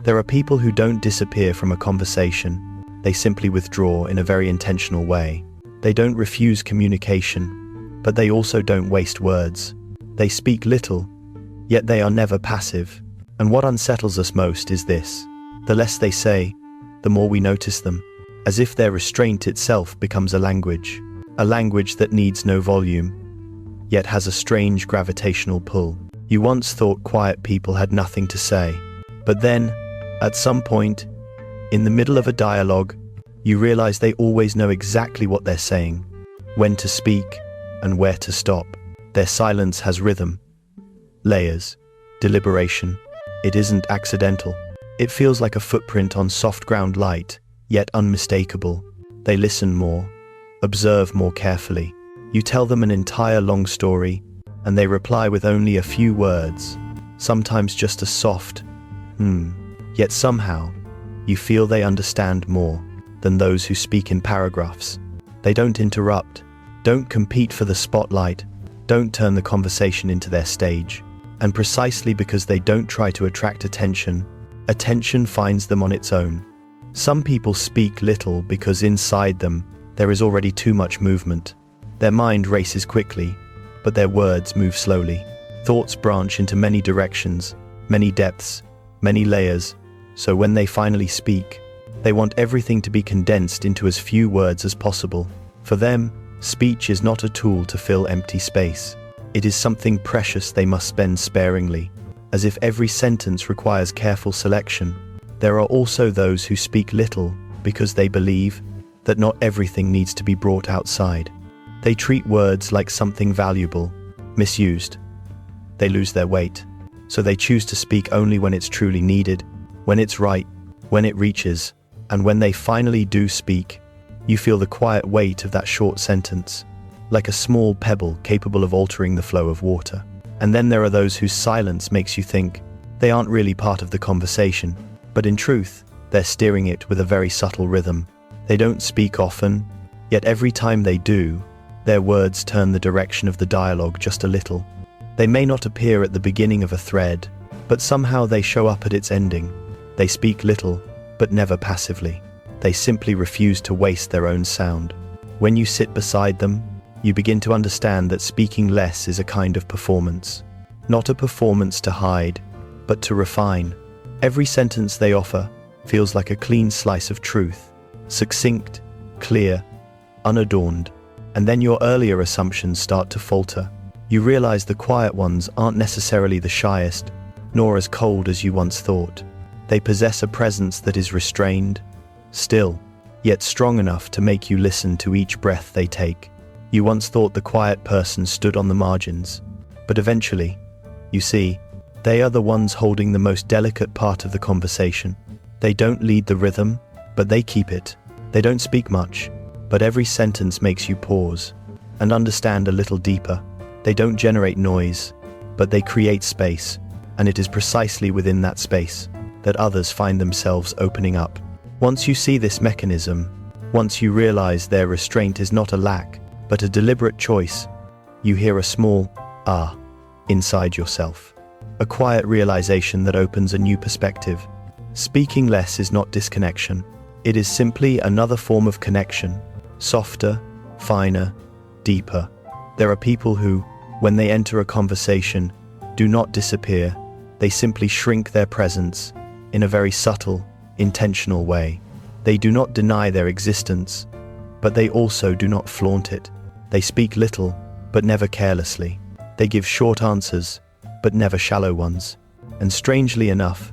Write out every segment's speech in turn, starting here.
There are people who don't disappear from a conversation. They simply withdraw in a very intentional way. They don't refuse communication, but they also don't waste words. They speak little, yet they are never passive. And what unsettles us most is this: the less they say, the more we notice them, as if their restraint itself becomes a language that needs no volume, yet has a strange gravitational pull. You once thought quiet people had nothing to say, but then, at some point, in the middle of a dialogue, you realize they always know exactly what they're saying, when to speak, and where to stop. Their silence has rhythm, layers, deliberation. It isn't accidental. It feels like a footprint on soft ground, light, yet unmistakable. They listen more, observe more carefully. You tell them an entire long story, and they reply with only a few words, sometimes just a soft, Yet somehow, you feel they understand more than those who speak in paragraphs. They don't interrupt, don't compete for the spotlight, don't turn the conversation into their stage. And precisely because they don't try to attract attention, attention finds them on its own. Some people speak little because inside them there is already too much movement. Their mind races quickly, but their words move slowly. Thoughts branch into many directions, many depths, many layers, so when they finally speak, they want everything to be condensed into as few words as possible. For them, speech is not a tool to fill empty space. It is something precious they must spend sparingly, as if every sentence requires careful selection. There are also those who speak little because they believe that not everything needs to be brought outside. They treat words like something valuable, misused. They lose their weight, so they choose to speak only when it's truly needed, when it's right, when it reaches, and when they finally do speak, you feel the quiet weight of that short sentence, like a small pebble capable of altering the flow of water. And then there are those whose silence makes you think they aren't really part of the conversation, but in truth, they're steering it with a very subtle rhythm. They don't speak often, yet every time they do, their words turn the direction of the dialogue just a little. They may not appear at the beginning of a thread, but somehow they show up at its ending. They speak little, but never passively. They simply refuse to waste their own sound. When you sit beside them, you begin to understand that speaking less is a kind of performance. Not a performance to hide, but to refine. Every sentence they offer feels like a clean slice of truth, succinct, clear, unadorned. And then your earlier assumptions start to falter. You realize the quiet ones aren't necessarily the shyest, nor as cold as you once thought. They possess a presence that is restrained, still, yet strong enough to make you listen to each breath they take. You once thought the quiet person stood on the margins, but eventually, you see, they are the ones holding the most delicate part of the conversation. They don't lead the rhythm, but they keep it. They don't speak much, but every sentence makes you pause and understand a little deeper. They don't generate noise, but they create space, and it is precisely within that space that others find themselves opening up. Once you see this mechanism, once you realize their restraint is not a lack, but a deliberate choice, you hear a small "ah" inside yourself. A quiet realization that opens a new perspective. Speaking less is not disconnection. It is simply another form of connection, softer, finer, deeper. There are people who, when they enter a conversation, do not disappear. They simply shrink their presence in a very subtle, intentional way. They do not deny their existence, but they also do not flaunt it. They speak little, but never carelessly. They give short answers, but never shallow ones. And strangely enough,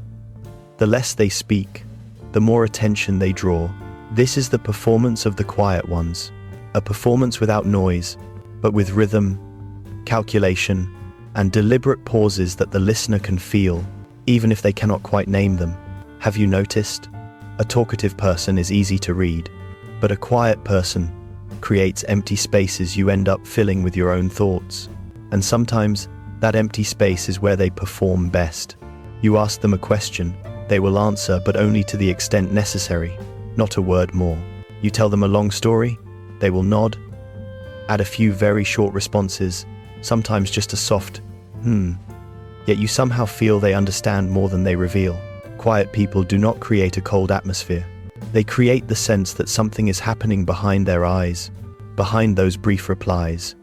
the less they speak, the more attention they draw. This is the performance of the quiet ones, a performance without noise, but with rhythm, calculation, and deliberate pauses that the listener can feel, even if they cannot quite name them. Have you noticed? A talkative person is easy to read, but a quiet person creates empty spaces you end up filling with your own thoughts. And sometimes, that empty space is where they perform best. You ask them a question, they will answer, but only to the extent necessary, not a word more. You tell them a long story, they will nod, add a few very short responses, sometimes just a soft, Yet you somehow feel they understand more than they reveal. Quiet people do not create a cold atmosphere. They create the sense that something is happening behind their eyes, behind those brief replies.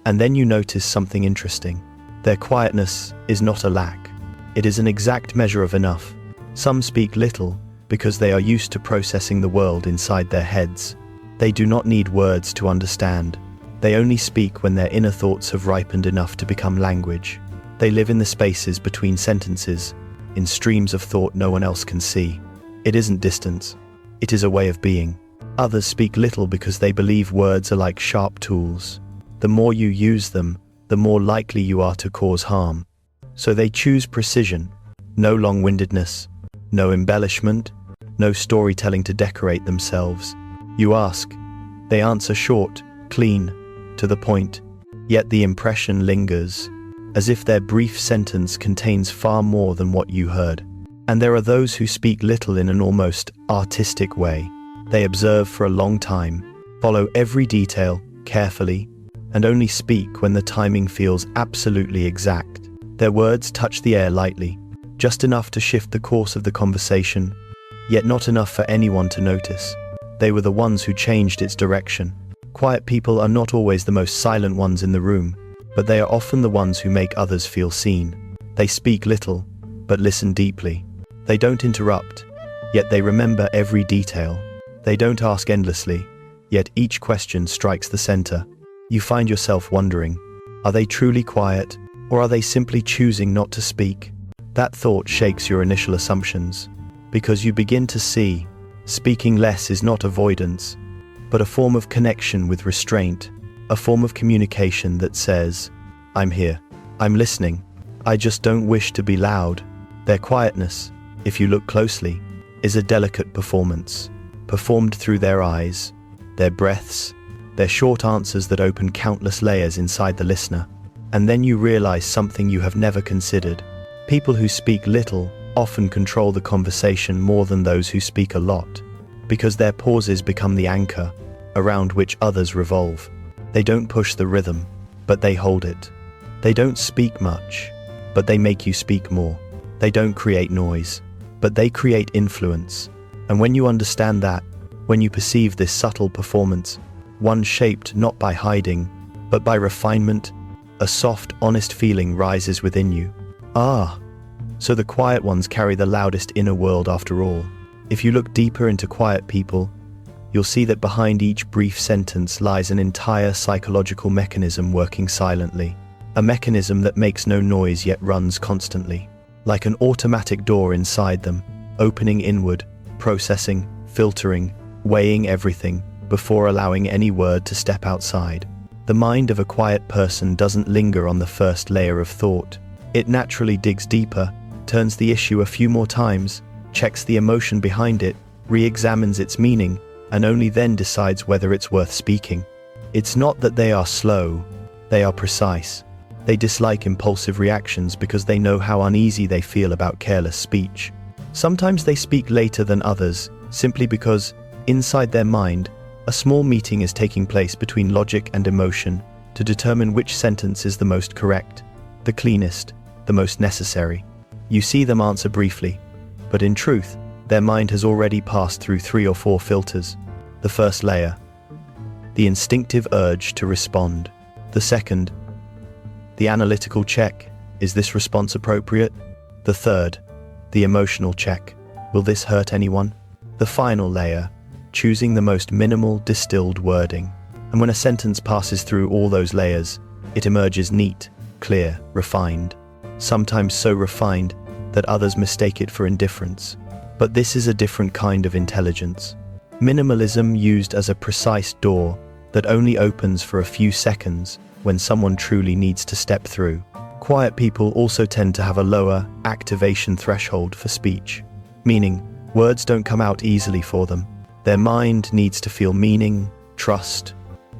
And then you notice something interesting. Their quietness is not a lack. It is an exact measure of enough. Some speak little because they are used to processing the world inside their heads. They do not need words to understand. They only speak when their inner thoughts have ripened enough to become language. They live in the spaces between sentences, in streams of thought no one else can see. It isn't distance. It is a way of being. Others speak little because they believe words are like sharp tools. The more you use them, the more likely you are to cause harm. So they choose precision, no long-windedness, no embellishment, no storytelling to decorate themselves. You ask, they answer short, clean, to the point, yet the impression lingers, as if their brief sentence contains far more than what you heard. And there are those who speak little in an almost artistic way. They observe for a long time, follow every detail carefully, and only speak when the timing feels absolutely exact. Their words touch the air lightly, just enough to shift the course of the conversation, yet not enough for anyone to notice. They were the ones who changed its direction. Quiet people are not always the most silent ones in the room, but they are often the ones who make others feel seen. They speak little, but listen deeply. They don't interrupt, yet they remember every detail. They don't ask endlessly, yet each question strikes the center. You find yourself wondering, are they truly quiet, or are they simply choosing not to speak? That thought shakes your initial assumptions, because you begin to see, speaking less is not avoidance, but a form of connection with restraint, a form of communication that says, I'm here, I'm listening, I just don't wish to be loud. Their quietness, if you look closely, is a delicate performance, performed through their eyes, their breaths, their short answers that open countless layers inside the listener. And then you realize something you have never considered. People who speak little often control the conversation more than those who speak a lot, because their pauses become the anchor around which others revolve. They don't push the rhythm, but they hold it. They don't speak much, but they make you speak more. They don't create noise, but they create influence. And when you understand that, when you perceive this subtle performance, one shaped not by hiding, but by refinement, a soft, honest feeling rises within you. Ah, so the quiet ones carry the loudest inner world after all. If you look deeper into quiet people, you'll see that behind each brief sentence lies an entire psychological mechanism working silently. A mechanism that makes no noise yet runs constantly, like an automatic door inside them, opening inward, processing, filtering, weighing everything, before allowing any word to step outside. The mind of a quiet person doesn't linger on the first layer of thought. It naturally digs deeper, turns the issue a few more times, checks the emotion behind it, re-examines its meaning, and only then decides whether it's worth speaking. It's not that they are slow, they are precise. They dislike impulsive reactions because they know how uneasy they feel about careless speech. Sometimes they speak later than others, simply because, inside their mind, a small meeting is taking place between logic and emotion to determine which sentence is the most correct, the cleanest, the most necessary. You see them answer briefly, but in truth, their mind has already passed through 3 or 4 filters. The first layer, the instinctive urge to respond. The second, the analytical check, is this response appropriate? The third, the emotional check, will this hurt anyone? The final layer, choosing the most minimal distilled wording. And when a sentence passes through all those layers, it emerges neat, clear, refined, sometimes so refined that others mistake it for indifference. But this is a different kind of intelligence. Minimalism used as a precise door that only opens for a few seconds when someone truly needs to step through. Quiet people also tend to have a lower activation threshold for speech, meaning words don't come out easily for them. Their mind needs to feel meaning, trust,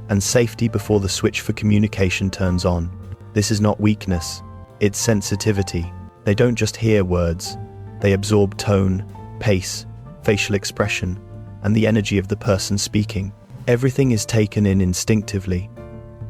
and safety before the switch for communication turns on. This is not weakness, it's sensitivity. They don't just hear words, they absorb tone, pace, facial expression, and the energy of the person speaking. Everything is taken in instinctively,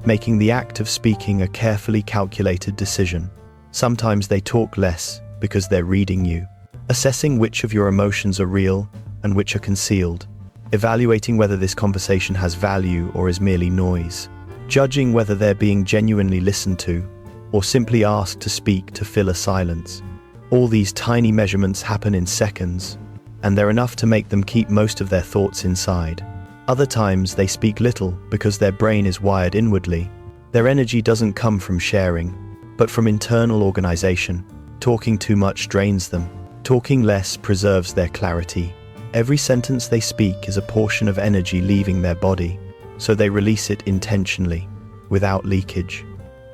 making the act of speaking a carefully calculated decision. Sometimes they talk less because they're reading you. assessing which of your emotions are real and which are concealed, evaluating whether this conversation has value or is merely noise, judging whether they're being genuinely listened to or simply asked to speak to fill a silence. All these tiny measurements happen in seconds, and they're enough to make them keep most of their thoughts inside. Other times they speak little because their brain is wired inwardly. Their energy doesn't come from sharing, but from internal organization. Talking too much drains them. Talking less preserves their clarity. Every sentence they speak is a portion of energy leaving their body, so they release it intentionally, without leakage.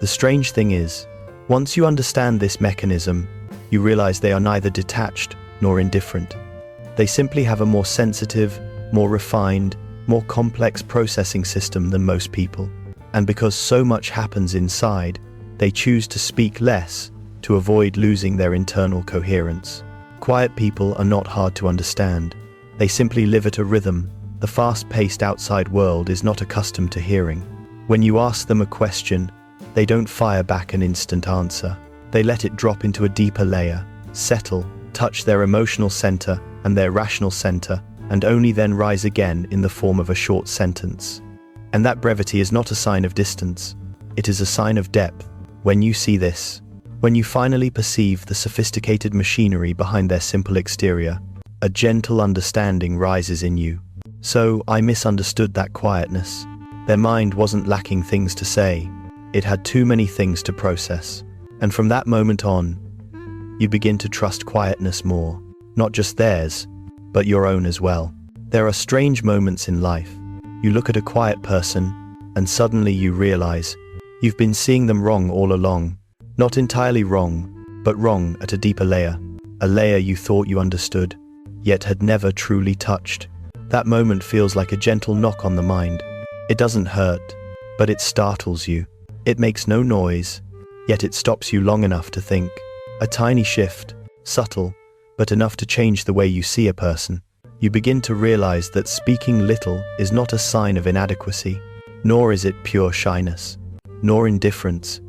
The strange thing is, once you understand this mechanism, you realize they are neither detached nor indifferent. They simply have a more sensitive, more refined, more complex processing system than most people. And because so much happens inside, they choose to speak less to avoid losing their internal coherence. Quiet people are not hard to understand. They simply live at a rhythm the fast-paced outside world is not accustomed to hearing. When you ask them a question, they don't fire back an instant answer. They let it drop into a deeper layer, settle, touch their emotional center and their rational center, and only then rise again in the form of a short sentence. And that brevity is not a sign of distance. It is a sign of depth. When you see this, when you finally perceive the sophisticated machinery behind their simple exterior, a gentle understanding rises in you. So, I misunderstood that quietness. Their mind wasn't lacking things to say. It had too many things to process. And from that moment on, you begin to trust quietness more. Not just theirs, but your own as well. There are strange moments in life. You look at a quiet person, and suddenly you realize you've been seeing them wrong all along. Not entirely wrong, but wrong at a deeper layer. A layer you thought you understood, yet had never truly touched. That moment feels like a gentle knock on the mind. It doesn't hurt, but it startles you. It makes no noise, yet it stops you long enough to think. A tiny shift, subtle, but enough to change the way you see a person. You begin to realize that speaking little is not a sign of inadequacy, nor is it pure shyness, nor indifference.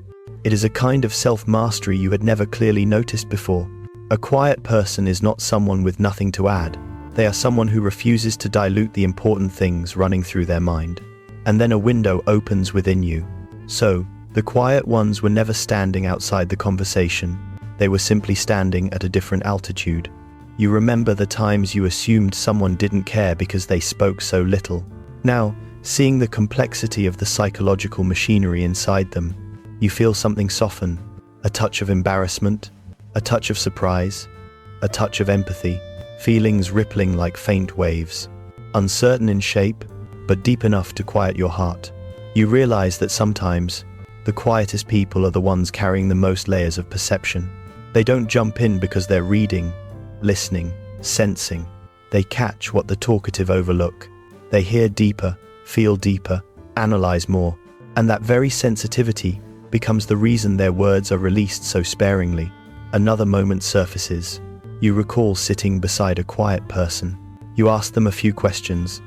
It is a kind of self-mastery you had never clearly noticed before. A quiet person is not someone with nothing to add. They are someone who refuses to dilute the important things running through their mind. And then a window opens within you. So, the quiet ones were never standing outside the conversation. They were simply standing at a different altitude. You remember the times you assumed someone didn't care because they spoke so little. Now, seeing the complexity of the psychological machinery inside them, you feel something soften, a touch of embarrassment, a touch of surprise, a touch of empathy, feelings rippling like faint waves, uncertain in shape, but deep enough to quiet your heart. You realize that sometimes, the quietest people are the ones carrying the most layers of perception. They don't jump in because they're reading, listening, sensing. They catch what the talkative overlook. They hear deeper, feel deeper, analyze more, and that very sensitivity becomes the reason their words are released so sparingly. Another moment surfaces. You recall sitting beside a quiet person. You asked them a few questions.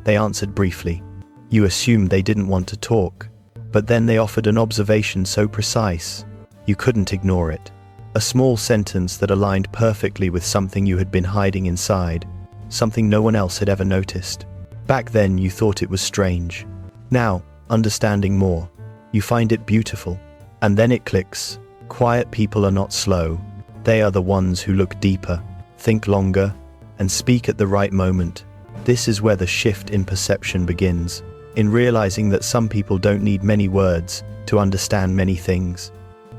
They answered briefly. You assumed they didn't want to talk, but then they offered an observation so precise, you couldn't ignore it. A small sentence that aligned perfectly with something you had been hiding inside, something no one else had ever noticed. Back then you thought it was strange. Now, understanding more, you find it beautiful. And then it clicks. Quiet people are not slow. They are the ones who look deeper, think longer, and speak at the right moment. This is where the shift in perception begins, in realizing that some people don't need many words to understand many things.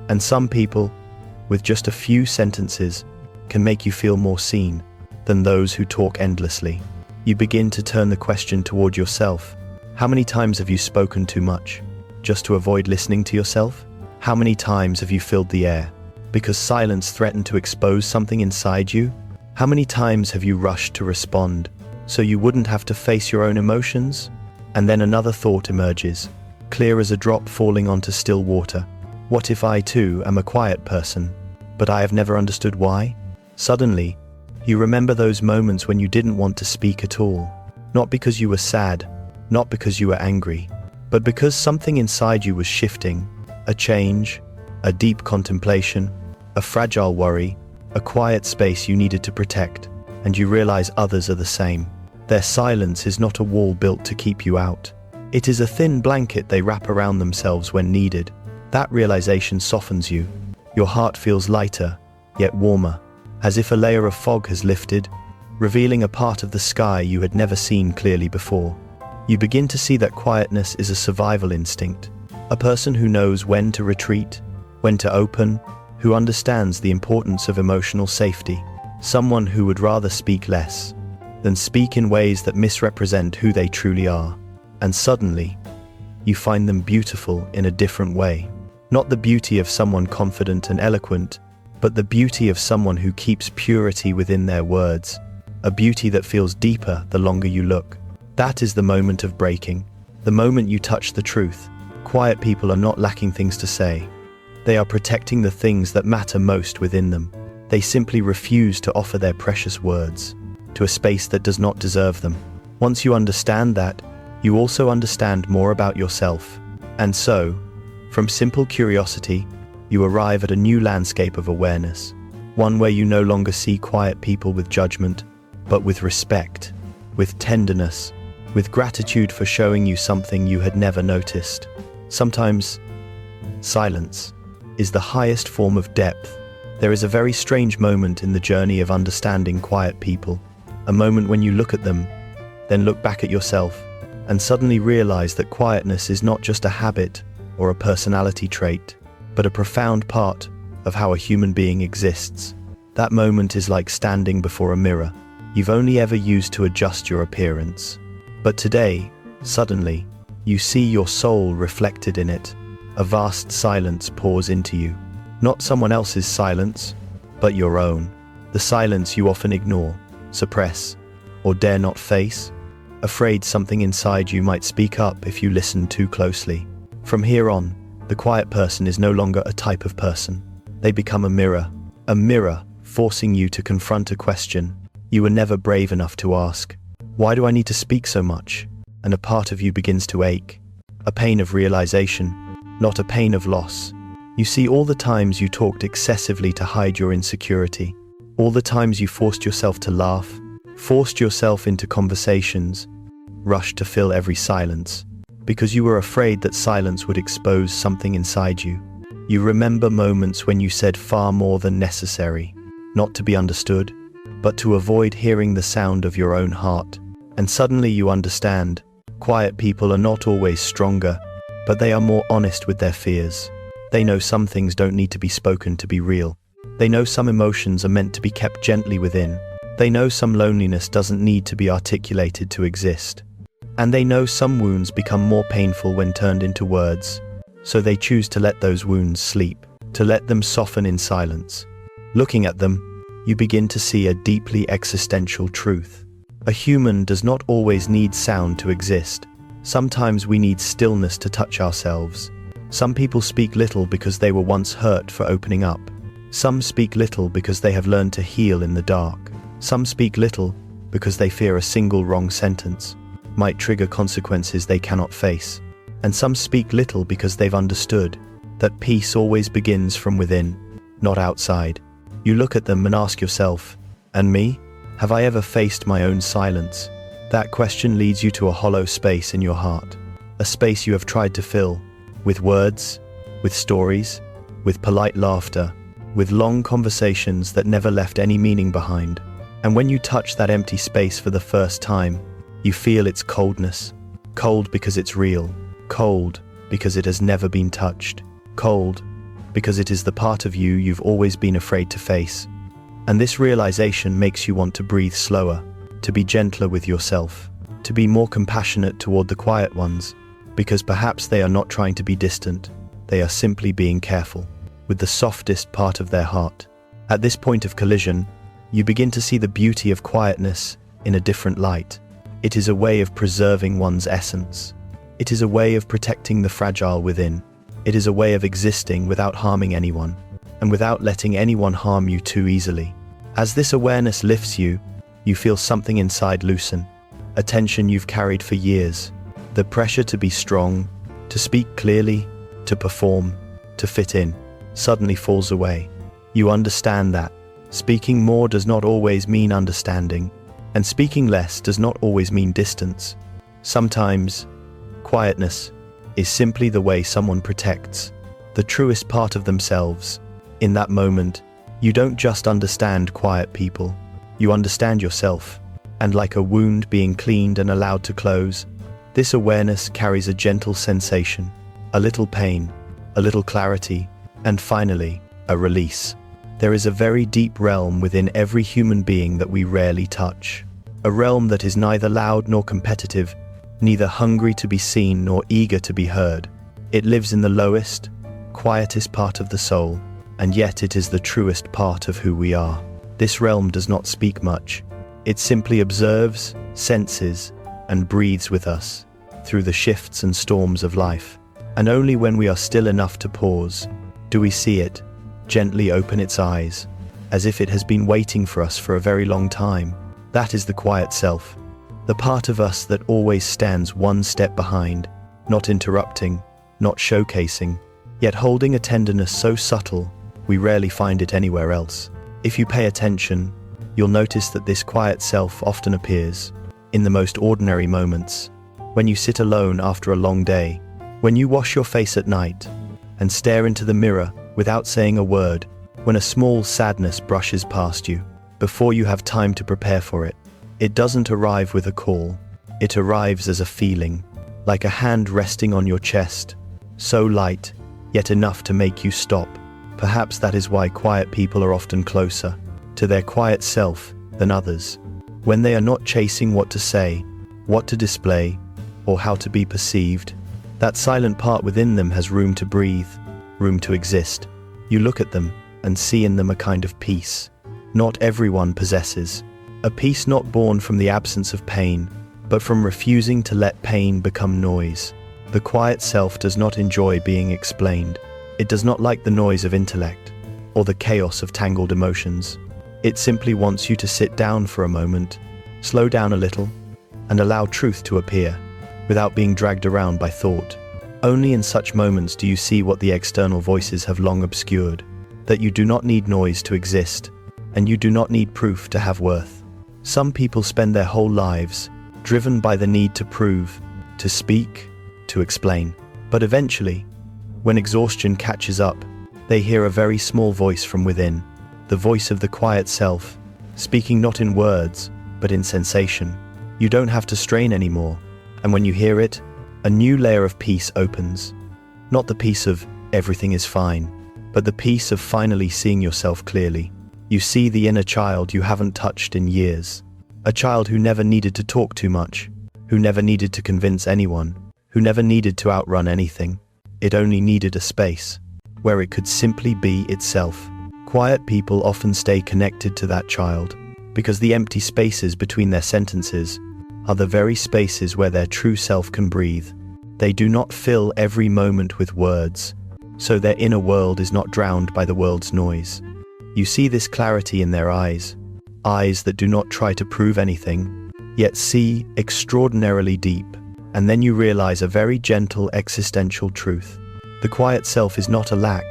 And some people, with just a few sentences, can make you feel more seen than those who talk endlessly. You begin to turn the question toward yourself. How many times have you spoken too much, just to avoid listening to yourself? How many times have you filled the air, because silence threatened to expose something inside you? How many times have you rushed to respond, so you wouldn't have to face your own emotions? And then another thought emerges, clear as a drop falling onto still water. What if I too am a quiet person, but I have never understood why? Suddenly, you remember those moments when you didn't want to speak at all. Not because you were sad, not because you were angry, but because something inside you was shifting. A change, a deep contemplation, a fragile worry, a quiet space you needed to protect, and you realize others are the same. Their silence is not a wall built to keep you out. It is a thin blanket they wrap around themselves when needed. That realization softens you. Your heart feels lighter, yet warmer, as if a layer of fog has lifted, revealing a part of the sky you had never seen clearly before. You begin to see that quietness is a survival instinct, a person who knows when to retreat, when to open, who understands the importance of emotional safety, someone who would rather speak less than speak in ways that misrepresent who they truly are. And suddenly, you find them beautiful in a different way. Not the beauty of someone confident and eloquent, but the beauty of someone who keeps purity within their words, a beauty that feels deeper the longer you look. That is the moment of breaking, the moment you touch the truth. Quiet people are not lacking things to say. They are protecting the things that matter most within them. They simply refuse to offer their precious words to a space that does not deserve them. Once you understand that, you also understand more about yourself. And so, from simple curiosity, you arrive at a new landscape of awareness, one where you no longer see quiet people with judgment, but with respect, with tenderness, with gratitude for showing you something you had never noticed. Sometimes, silence is the highest form of depth. There is a very strange moment in the journey of understanding quiet people, a moment when you look at them, then look back at yourself, and suddenly realize that quietness is not just a habit or a personality trait, but a profound part of how a human being exists. That moment is like standing before a mirror you've only ever used to adjust your appearance. But today, suddenly, you see your soul reflected in it. A vast silence pours into you. Not someone else's silence, but your own. The silence you often ignore, suppress, or dare not face, afraid something inside you might speak up if you listen too closely. From here on, the quiet person is no longer a type of person. They become a mirror forcing you to confront a question you were never brave enough to ask. Why do I need to speak so much? And a part of you begins to ache. A pain of realization, not a pain of loss. You see all the times you talked excessively to hide your insecurity, all the times you forced yourself to laugh, forced yourself into conversations, rushed to fill every silence, because you were afraid that silence would expose something inside you. You remember moments when you said far more than necessary, not to be understood, but to avoid hearing the sound of your own heart. And suddenly you understand, quiet people are not always stronger, but they are more honest with their fears. They know some things don't need to be spoken to be real. They know some emotions are meant to be kept gently within. They know some loneliness doesn't need to be articulated to exist. And they know some wounds become more painful when turned into words. So they choose to let those wounds sleep, to let them soften in silence. Looking at them, you begin to see a deeply existential truth. A human does not always need sound to exist. Sometimes we need stillness to touch ourselves. Some people speak little because they were once hurt for opening up. Some speak little because they have learned to heal in the dark. Some speak little because they fear a single wrong sentence might trigger consequences they cannot face. And some speak little because they've understood that peace always begins from within, not outside. You look at them and ask yourself, and me? Have I ever faced my own silence? That question leads you to a hollow space in your heart, a space you have tried to fill with words, with stories, with polite laughter, with long conversations that never left any meaning behind. And when you touch that empty space for the first time, you feel its coldness. Cold because it's real. Cold because it has never been touched. Cold because it is the part of you you've always been afraid to face. And this realization makes you want to breathe slower, to be gentler with yourself, to be more compassionate toward the quiet ones, because perhaps they are not trying to be distant, they are simply being careful, with the softest part of their heart. At this point of collision, you begin to see the beauty of quietness in a different light. It is a way of preserving one's essence. It is a way of protecting the fragile within. It is a way of existing without harming anyone, and without letting anyone harm you too easily. As this awareness lifts you, you feel something inside loosen, a tension you've carried for years. The pressure to be strong, to speak clearly, to perform, to fit in, suddenly falls away. You understand that Speaking more does not always mean understanding, and speaking less does not always mean distance. Sometimes, quietness is simply the way someone protects the truest part of themselves. In that moment, you don't just understand quiet people, you understand yourself. And like a wound being cleaned and allowed to close, this awareness carries a gentle sensation, a little pain, a little clarity, and finally, a release. There is a very deep realm within every human being that we rarely touch. A realm that is neither loud nor competitive, neither hungry to be seen nor eager to be heard. It lives in the lowest, quietest part of the soul, and yet it is the truest part of who we are. This realm does not speak much. It simply observes, senses, and breathes with us through the shifts and storms of life. And only when we are still enough to pause do we see it gently open its eyes, as if it has been waiting for us for a very long time. That is the quiet self, the part of us that always stands one step behind, not interrupting, not showcasing, yet holding a tenderness so subtle we rarely find it anywhere else. If you pay attention, you'll notice that this quiet self often appears in the most ordinary moments. When you sit alone after a long day, when you wash your face at night and stare into the mirror without saying a word, when a small sadness brushes past you before you have time to prepare for it. It doesn't arrive with a call, it arrives as a feeling, like a hand resting on your chest, so light, yet enough to make you stop. Perhaps that is why quiet people are often closer to their quiet self than others. When they are not chasing what to say, what to display, or how to be perceived, that silent part within them has room to breathe, room to exist. You look at them and see in them a kind of peace not everyone possesses. A peace not born from the absence of pain, but from refusing to let pain become noise. The quiet self does not enjoy being explained. It does not like the noise of intellect or the chaos of tangled emotions. It simply wants you to sit down for a moment, slow down a little, and allow truth to appear without being dragged around by thought. Only in such moments do you see what the external voices have long obscured, that you do not need noise to exist, and you do not need proof to have worth. Some people spend their whole lives driven by the need to prove, to speak, to explain. But eventually, when exhaustion catches up, they hear a very small voice from within, the voice of the quiet self, speaking not in words, but in sensation. You don't have to strain anymore, and when you hear it, a new layer of peace opens. Not the peace of everything is fine, but the peace of finally seeing yourself clearly. You see the inner child you haven't touched in years. A child who never needed to talk too much, who never needed to convince anyone, who never needed to outrun anything. It only needed a space where it could simply be itself. Quiet people often stay connected to that child because the empty spaces between their sentences are the very spaces where their true self can breathe. They do not fill every moment with words, so their inner world is not drowned by the world's noise. You see this clarity in their eyes that do not try to prove anything, yet see extraordinarily deep. And then you realize a very gentle existential truth. The quiet self is not a lack,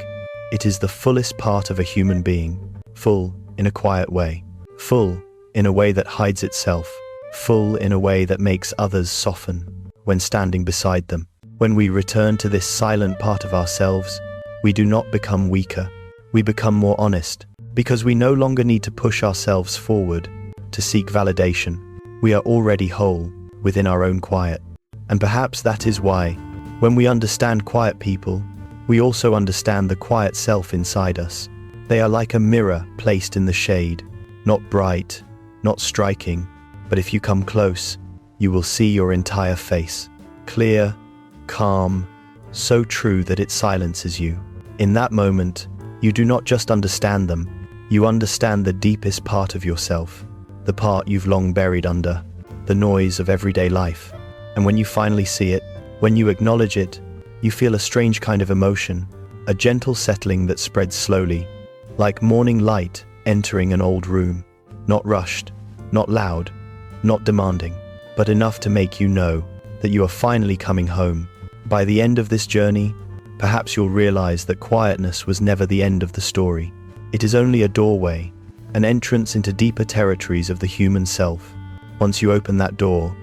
it is the fullest part of a human being, full in a quiet way, full in a way that hides itself, full in a way that makes others soften when standing beside them. When we return to this silent part of ourselves, we do not become weaker, we become more honest, because we no longer need to push ourselves forward to seek validation. We are already whole within our own quiet. And perhaps that is why, when we understand quiet people, we also understand the quiet self inside us. They are like a mirror placed in the shade, not bright, not striking, but if you come close, you will see your entire face. Clear, calm, so true that it silences you. In that moment, you do not just understand them, you understand the deepest part of yourself, the part you've long buried under the noise of everyday life. And when you finally see it, when you acknowledge it, you feel a strange kind of emotion, a gentle settling that spreads slowly, like morning light entering an old room, not rushed, not loud, not demanding, but enough to make you know that you are finally coming home. By the end of this journey, perhaps you'll realize that quietness was never the end of the story. It is only a doorway, an entrance into deeper territories of the human self. Once you open that door,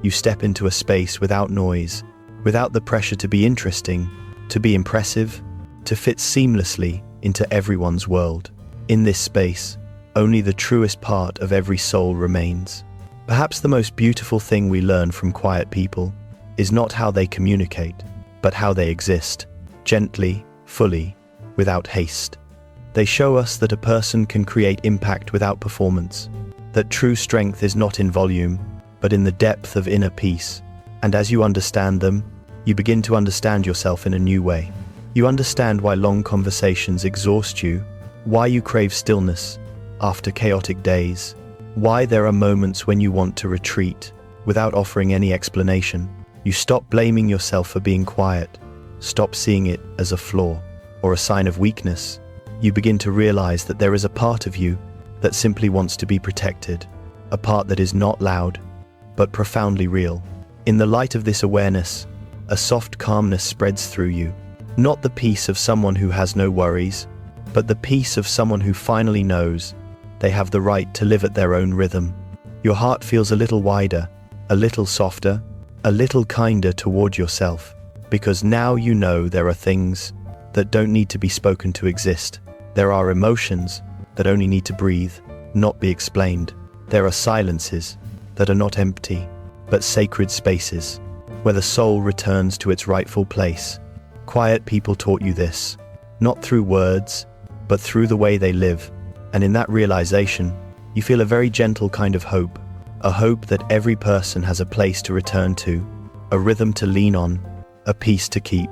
you step into a space without noise, without the pressure to be interesting, to be impressive, to fit seamlessly into everyone's world. In this space, only the truest part of every soul remains. Perhaps the most beautiful thing we learn from quiet people is not how they communicate, but how they exist, gently, fully, without haste. They show us that a person can create impact without performance, that true strength is not in volume, but in the depth of inner peace. And as you understand them, you begin to understand yourself in a new way. You understand why long conversations exhaust you, why you crave stillness after chaotic days, why there are moments when you want to retreat without offering any explanation. You stop blaming yourself for being quiet, stop seeing it as a flaw or a sign of weakness. You begin to realize that there is a part of you that simply wants to be protected, a part that is not loud, but profoundly real. In the light of this awareness, a soft calmness spreads through you, not the peace of someone who has no worries, but the peace of someone who finally knows they have the right to live at their own rhythm. Your heart feels a little wider, a little softer, a little kinder toward yourself, because now you know there are things that don't need to be spoken to exist. There are emotions that only need to breathe, not be explained. There are silences that are not empty, but sacred spaces, where the soul returns to its rightful place. Quiet people taught you this, not through words, but through the way they live. And in that realization, you feel a very gentle kind of hope, a hope that every person has a place to return to, a rhythm to lean on, a peace to keep,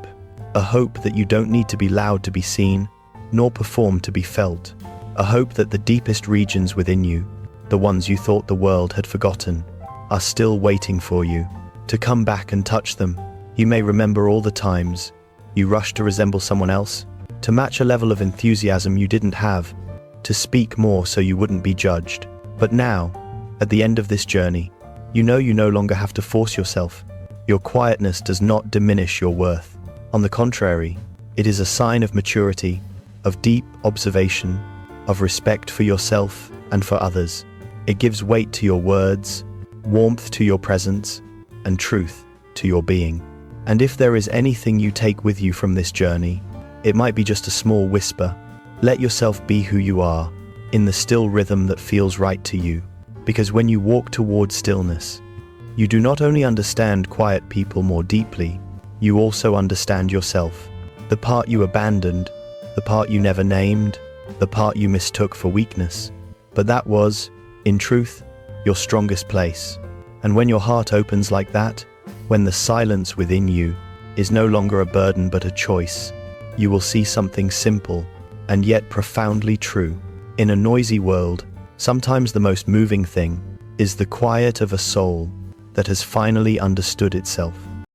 a hope that you don't need to be loud to be seen, nor perform to be felt, a hope that the deepest regions within you, the ones you thought the world had forgotten, are still waiting for you to come back and touch them. You may remember all the times you rushed to resemble someone else, to match a level of enthusiasm you didn't have, to speak more so you wouldn't be judged. But now, at the end of this journey, you know you no longer have to force yourself. Your quietness does not diminish your worth. On the contrary, it is a sign of maturity, of deep observation, of respect for yourself and for others. It gives weight to your words, warmth to your presence, and truth to your being. And if there is anything you take with you from this journey, it might be just a small whisper. Let yourself be who you are, in the still rhythm that feels right to you. Because when you walk towards stillness, you do not only understand quiet people more deeply, you also understand yourself. The part you abandoned, the part you never named, the part you mistook for weakness. But that was, in truth, your strongest place. And when your heart opens like that, when the silence within you is no longer a burden but a choice, you will see something simple and yet profoundly true. In a noisy world, sometimes the most moving thing is the quiet of a soul that has finally understood itself.